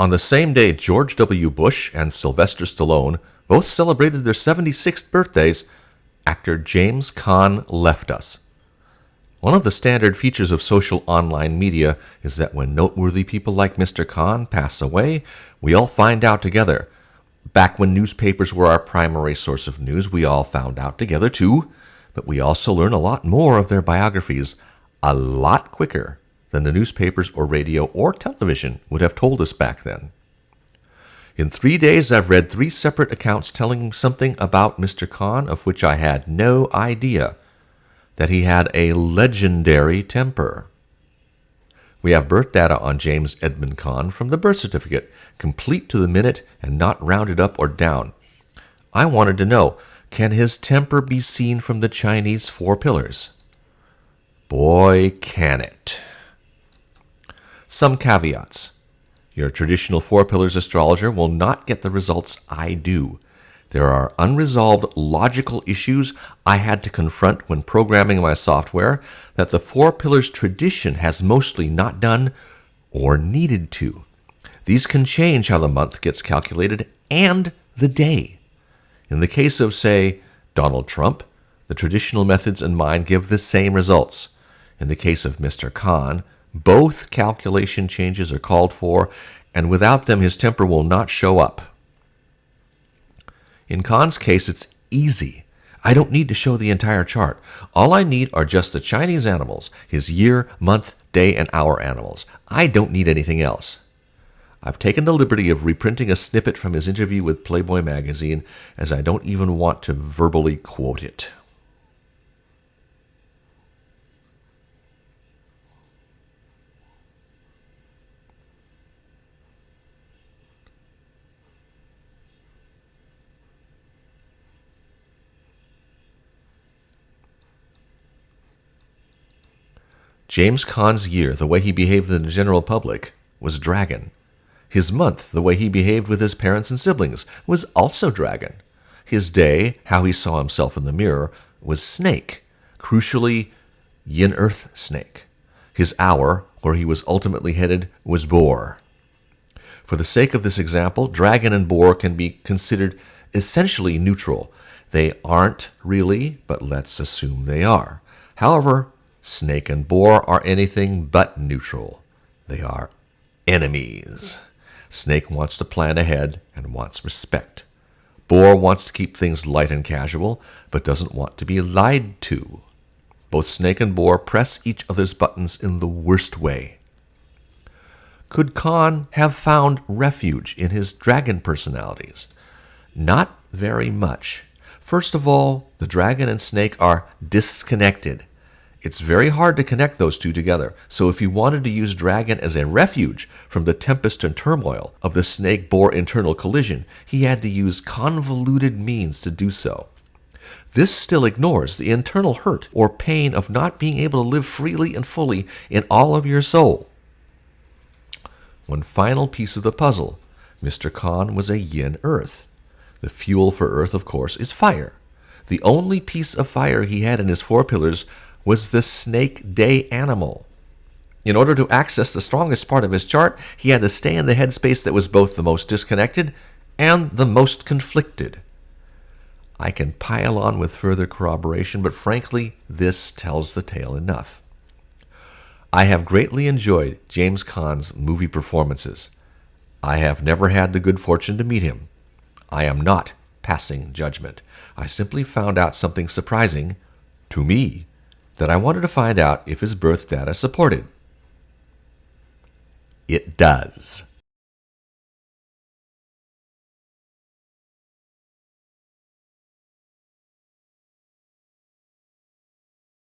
On the same day George W. Bush and Sylvester Stallone both celebrated their 76th birthdays, actor James Caan left us. One of the standard features of social online media is that when noteworthy people like Mr. Caan pass away, we all find out together. Back when newspapers were our primary source of news, we all found out together too, but we also learn a lot more of their biographies a lot quicker than the newspapers or radio or television would have told us back then. In 3 days, I've read 3 separate accounts telling something about Mr. Caan of which I had no idea, that he had a legendary temper. We have birth data on James Edmund Caan from the birth certificate, complete to the minute and not rounded up or down. I wanted to know, can his temper be seen from the Chinese 4 pillars? Boy, can it. Some caveats. Your traditional 4 pillars astrologer will not get the results I do. There are unresolved logical issues I had to confront when programming my software that the 4 pillars tradition has mostly not done or needed to. These can change how the month gets calculated and the day. In the case of, say, Donald Trump, the traditional methods in mine give the same results. In the case of Mr. Caan, both calculation changes are called for, and without them his temper will not show up. In Caan's case, it's easy. I don't need to show the entire chart. All I need are just the Chinese animals, his year, month, day, and hour animals. I don't need anything else. I've taken the liberty of reprinting a snippet from his interview with Playboy magazine, as I don't even want to verbally quote it. James Caan's year, the way he behaved in the general public, was dragon. His month, the way he behaved with his parents and siblings, was also dragon. His day, how he saw himself in the mirror, was snake, crucially yin earth snake. His hour, where he was ultimately headed, was boar. For the sake of this example, dragon and boar can be considered essentially neutral. They aren't really, but let's assume they are. However, snake and boar are anything but neutral. They are enemies. Snake wants to plan ahead and wants respect. Boar wants to keep things light and casual, but doesn't want to be lied to. Both snake and boar press each other's buttons in the worst way. Could Caan have found refuge in his dragon personalities? Not very much. First of all, the dragon and snake are disconnected. It's very hard to connect those two together, so if he wanted to use dragon as a refuge from the tempest and turmoil of the snake-boar internal collision, he had to use convoluted means to do so. This still ignores the internal hurt or pain of not being able to live freely and fully in all of your soul. One final piece of the puzzle. Mr. Caan was a yin earth. The fuel for earth, of course, is fire. The only piece of fire he had in his 4 pillars was the snake day animal. In order to access the strongest part of his chart, he had to stay in the headspace that was both the most disconnected and the most conflicted. I can pile on with further corroboration, but frankly, this tells the tale enough. I have greatly enjoyed James Caan's movie performances. I have never had the good fortune to meet him. I am not passing judgment. I simply found out something surprising, to me, that I wanted to find out if his birth data supported. It does.